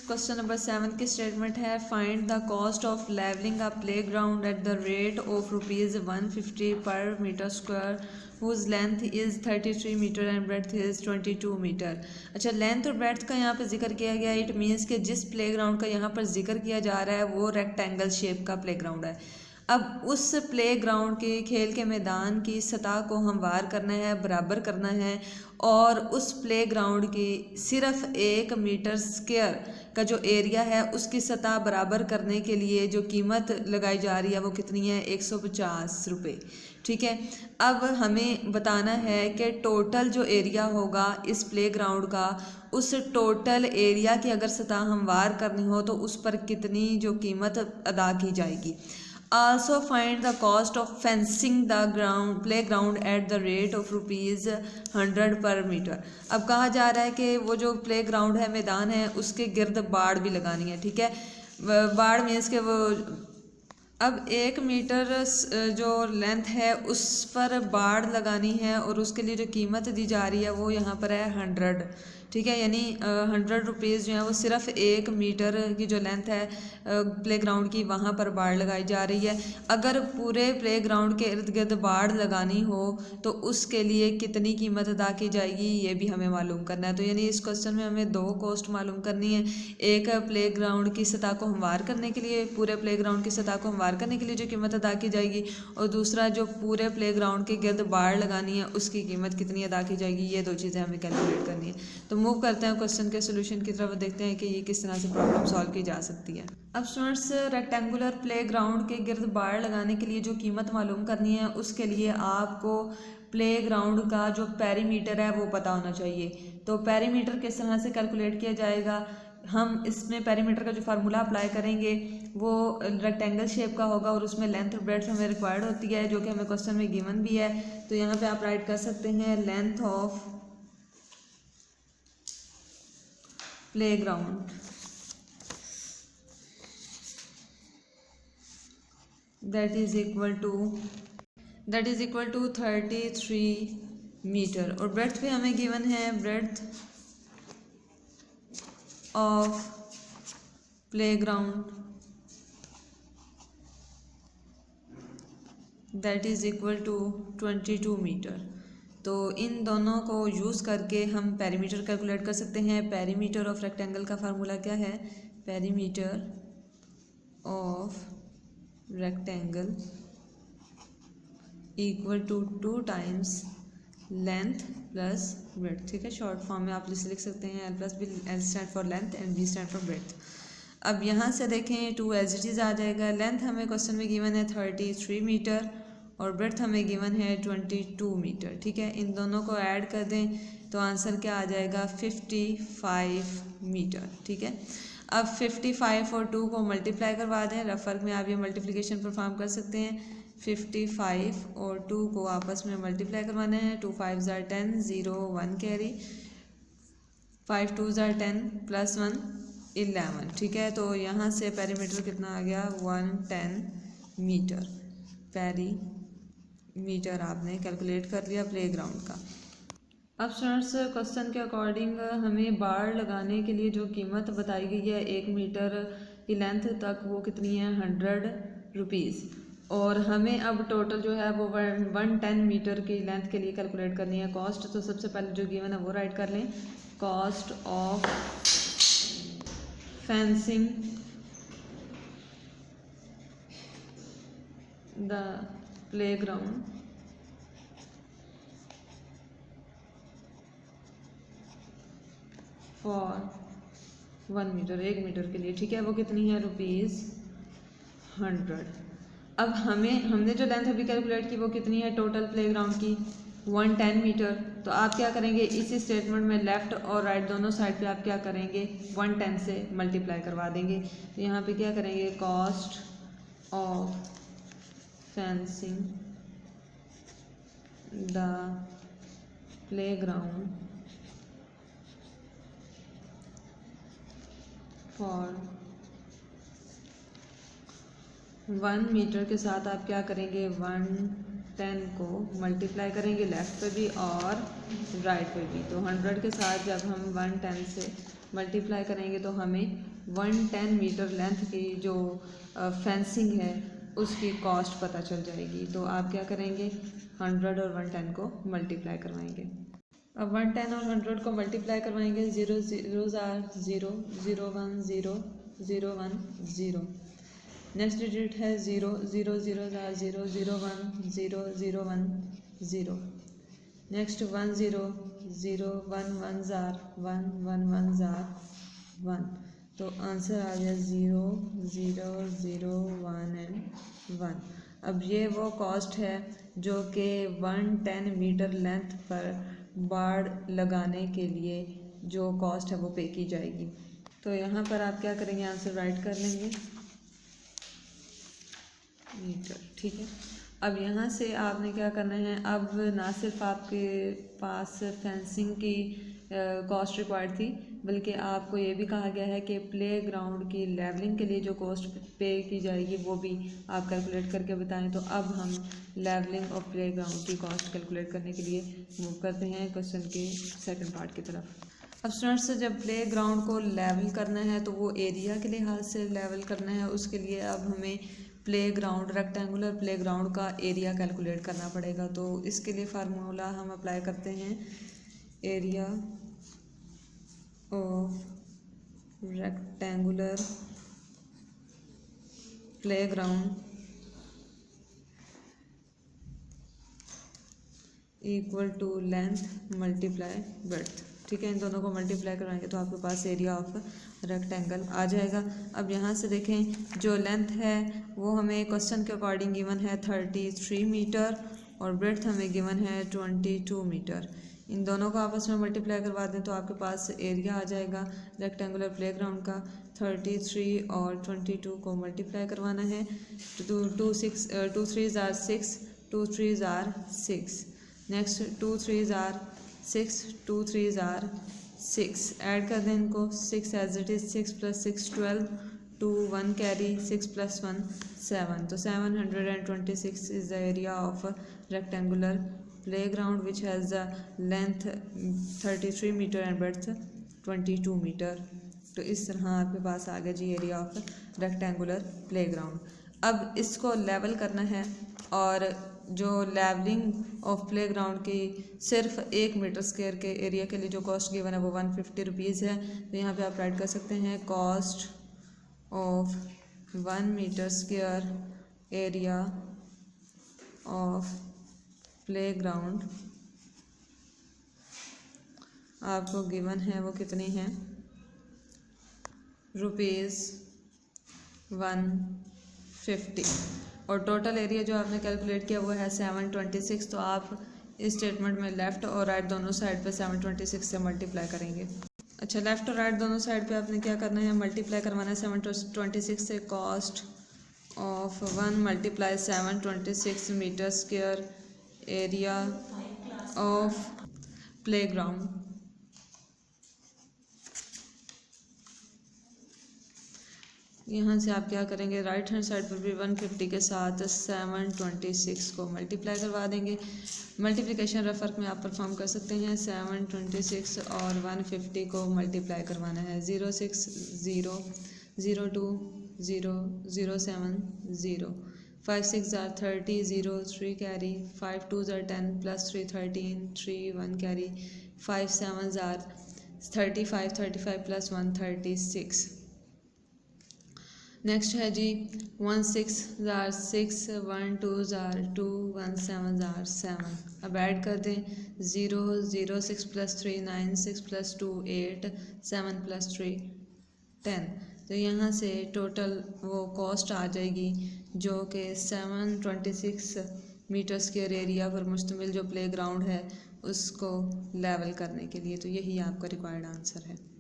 Question number 7 की statement है find the cost of levelling a play ground at the rate of ₹150 per metre square whose length is 33 metre and breadth is 22 metre. अच्छा, length और breadth का यहाँ पर जिक्र किया गया। इट मीन्स कि जिस प्ले ग्राउंड का यहाँ पर जिक्र किया जा रहा है वो रेक्टेंगल शेप का प्ले ग्राउंड है। अब उस प्ले ग्राउंड के खेल के मैदान की सतह को हमवार करना है, बराबर करना है, और उस प्ले ग्राउंड की सिर्फ 1 मीटर स्क्वायर का जो एरिया है उसकी सतह बराबर करने के लिए जो कीमत लगाई जा रही है वो कितनी है? 150 रुपये। ठीक है, अब हमें बताना है कि टोटल जो एरिया होगा इस प्ले ग्राउंड का, उस टोटल एरिया की अगर सतह हमवार करनी हो तो उस पर कितनी जो कीमत अदा की जाएगी। Also find the cost of fencing the play ground at the rate of ₹100 पर मीटर। अब कहा जा रहा है कि वो जो प्ले ग्राउंड है, मैदान है, उसके गिर्द बाड़ भी लगानी है। ठीक है, बाड़ मीन्स के वो अब 1 मीटर जो लेंथ है उस पर बाड़ लगानी है और उसके लिए जो कीमत दी जा रही है वो यहाँ पर है 100। ठीक है, यानी 100 रुपीज़ जो है वो सिर्फ 1 मीटर की जो लेंथ है प्ले ग्राउंड की वहाँ पर बाड़ लगाई जा रही है। अगर पूरे प्ले ग्राउंड के इर्द गिर्द बाड़ लगानी हो तो उसके लिए कितनी कीमत अदा की जाएगी ये भी हमें मालूम करना है। तो यानी इस क्वेश्चन में हमें 2 कॉस्ट मालूम करनी है। एक प्ले ग्राउंड की सतह को हमवार करने के लिए, पूरे प्ले ग्राउंड की सतह को हमवार करने के लिए जो कीमत अदा की जाएगी, और दूसरा जो पूरे प्ले ग्राउंड के गिर्द बाड़ लगानी है उसकी कीमत कितनी अदा की जाएगी। ये 2 चीज़ें हमें कैलकुलेट करनी है। तो मूव करते हैं क्वेश्चन के सोल्यूशन की तरफ, देखते हैं कि ये किस तरह से प्रॉब्लम सॉल्व की जा सकती है। अब स्टूडेंट्स, रेक्टेंगुलर प्ले ग्राउंड के गिर्द बाड़ लगाने के लिए जो कीमत मालूम करनी है उसके लिए आपको प्ले ग्राउंड का जो पेरीमीटर है वो पता होना चाहिए। तो पेरीमीटर किस तरह से कैलकुलेट किया जाएगा? हम इसमें पेरीमीटर का जो फार्मूला अप्लाई करेंगे वो रेक्टेंगल शेप का होगा और उसमें लेंथ और ब्रेड्थ हमें रिक्वायर्ड होती है, जो कि हमें क्वेश्चन में गिवन भी है। तो यहाँ पे आप राइट कर सकते हैं length of play ground that is equal to 33 metre, और ब्रेड्थ पे हमें गिवन है breadth of play ground that is equal to 22 metre. तो इन दोनों को यूज़ करके हम पेरीमीटर कैलकुलेट कर सकते हैं। पेरीमीटर ऑफ रेक्टेंगल का फार्मूला क्या है? Perimeter of rectangle equal to 2 times length plus breadth. ठीक है, शॉर्ट फॉर्म में आप इसे लिख सकते हैं L plus B. L stand for length and B stand for breadth. अब यहाँ से देखें 2 एज इट इज़ आ जाएगा। लेंथ हमें क्वेश्चन में गिवन है 33 मीटर और ब्रेड्थ हमें गिवन है 22 मीटर। ठीक है, इन दोनों को ऐड कर दें तो आंसर क्या आ जाएगा? 55 मीटर। ठीक है, अब 55 और 2 को मल्टीप्लाई करवा दें। रफ वर्क में आप ये मल्टीप्लिकेशन परफॉर्म कर सकते हैं। 55 और 2 को आपस में मल्टीप्लाई करवाना है। 2 5 ज़ार 10, 0 1 कैरी, 5 2 ज़ार 10 प्लस 1 11। ठीक है, तो यहाँ से पेरीमीटर कितना आ गया? 110 मीटर। पेरीमीटर आपने कैलकुलेट कर लिया प्ले ग्राउंड का। अब स्टूडेंट्स, क्वेश्चन के अकॉर्डिंग हमें बाड़ लगाने के लिए जो कीमत बताई गई है 1 मीटर की लेंथ तक, वो कितनी है? 100 रुपीज़। और हमें अब टोटल जो है वो 110 मीटर की लेंथ के लिए कैलकुलेट करनी है कॉस्ट। तो सबसे पहले जो गिवन है वो राइट कर लें। Cost of fencing the play ground for 1 metre, 1 metre के लिए। ठीक है, वो कितनी है? ₹100। अब हमने जो लेंथ अभी कैलकुलेट की वो कितनी है टोटल प्ले ग्राउंड की? 110 मीटर। तो आप क्या करेंगे? इसी स्टेटमेंट में लेफ़्ट और राइट दोनों साइड पे आप क्या करेंगे? 110 से मल्टीप्लाई करवा देंगे। तो यहाँ पे क्या करेंगे? Cost of fencing the play ground for 1 metre के साथ आप क्या करेंगे? 110 को मल्टीप्लाई करेंगे लेफ्ट पे भी और राइट पे भी। तो 100 के साथ जब हम 110 से मल्टीप्लाई करेंगे तो हमें 110 मीटर लेंथ की जो फेंसिंग है उसकी कॉस्ट पता चल जाएगी। तो आप क्या करेंगे, 100 और 110 को मल्टीप्लाई करवाएंगे। अब 110 और 100 को मल्टीप्लाई करवाएंगे, 0 0 0 0 1 0 0 1 0। नेक्स्ट डिजिट है 0 0 0 0 0 1 0 0 1 0। नेक्स्ट 1 0 0 1 1 1 1 1 1। तो आंसर आ गया 0 0 0 1 एंड 1। अब ये वो कॉस्ट है जो कि 110 मीटर लेंथ पर बाड़ लगाने के लिए जो कॉस्ट है वो पे की जाएगी। तो यहाँ पर आप क्या करेंगे, आंसर राइट कर लेंगे मीटर, ठीक है। अब यहाँ से आपने क्या करना है, अब ना सिर्फ आपके पास फेंसिंग की कॉस्ट रिक्वायर्ड थी, बल्कि आपको ये भी कहा गया है कि प्ले ग्राउंड की लेवलिंग के लिए जो कॉस्ट पे की जाएगी वो भी आप कैलकुलेट करके बताएं। तो अब हम लेवलिंग ऑफ प्ले ग्राउंड की कॉस्ट कैलकुलेट करने के लिए मूव करते हैं क्वेश्चन के सेकंड पार्ट की तरफ। अब स्टूडेंट्स, जब प्ले ग्राउंड को लेवल करना है तो वो एरिया के लिहाज से लेवल करना है। उसके लिए अब हमें play ground, rectangular play ground का एरिया कैलकुलेट करना पड़ेगा। तो इसके लिए फार्मूला हम अप्लाई करते हैं, area of rectangular play ground equal to length multiply breadth, ठीक है। इन दोनों को मल्टीप्लाई करवाएंगे तो आपके पास एरिया ऑफ रेक्टेंगल आ जाएगा। अब यहाँ से देखें, जो लेंथ है वो हमें क्वेश्चन के अकॉर्डिंग गिवन है 33 मीटर और ब्रेड्थ हमें गिवन है 22 मीटर। इन दोनों को आपस में मल्टीप्लाई करवा दें तो आपके पास एरिया आ जाएगा रेक्टेंगुलर प्लेग्राउंड का। 33 और 22 को मल्टीप्लाई करवाना है, 2 3 are 6, 2 3 are 6। Next 2 3 are 6, 2 3 are 6, add कर दें इनको, 6 एज इट इज़, 6 + 6 12, 2 1 कैरी, 6 + 1 7। तो 726 is the area of rectangular playground which has the length 33 metre and breadth 22 metre. तो इस तरह आपके पास आ गया जी एरिया ऑफ रेक्टेंगुलर प्लेग्राउंड। अब इसको लेवल करना है और जो लेवलिंग ऑफ प्लेग्राउंड की सिर्फ 1 मीटर स्क्वायर के एरिया के लिए जो कॉस्ट गिवन है वो 150 रुपीज़ है। तो यहाँ पे आप राइट कर सकते हैं, cost of 1 metre square area of playground आपको गिवन है वो कितनी है, ₹150। और टोटल एरिया जो आपने कैलकुलेट किया वो है 726। तो आप इस स्टेटमेंट में लेफ़्ट और राइट दोनों साइड पे 726 से मल्टीप्लाई करेंगे। अच्छा, लेफ़्ट और राइट दोनों साइड पे आपने क्या करना है, मल्टीप्लाई करवाना है 726 से। Cost of 1 × 726 metre square area of playground. यहाँ से आप क्या करेंगे, राइट हैंड साइड पर भी 150 के साथ 726 को मल्टीप्लाई करवा देंगे। मल्टीप्लिकेशन रेफर में आप परफॉर्म कर सकते हैं। 726 और 150 को मल्टीप्लाई करवाना है। 0 6 0 0 2 0 0 7 0, 5 6 are 30, 0 3 carry, 5 2s are 10 plus 3 13, 3 1 carry, 5 7s are 35, 35 plus 1 36। Next है जी 1 6 are 6, 1 2s are 2, 1 7s are 7। अब ऐड कर दें, 0 0 6 plus 3 9, 6 plus 2 8, 7 plus 3 10। तो यहाँ से टोटल वो कॉस्ट आ जाएगी जो कि 726 मीटर स्क्वायर एरिया पर मुश्तमिल जो प्लेग्राउंड है उसको लेवल करने के लिए। तो यही आपका रिक्वायर्ड आंसर है।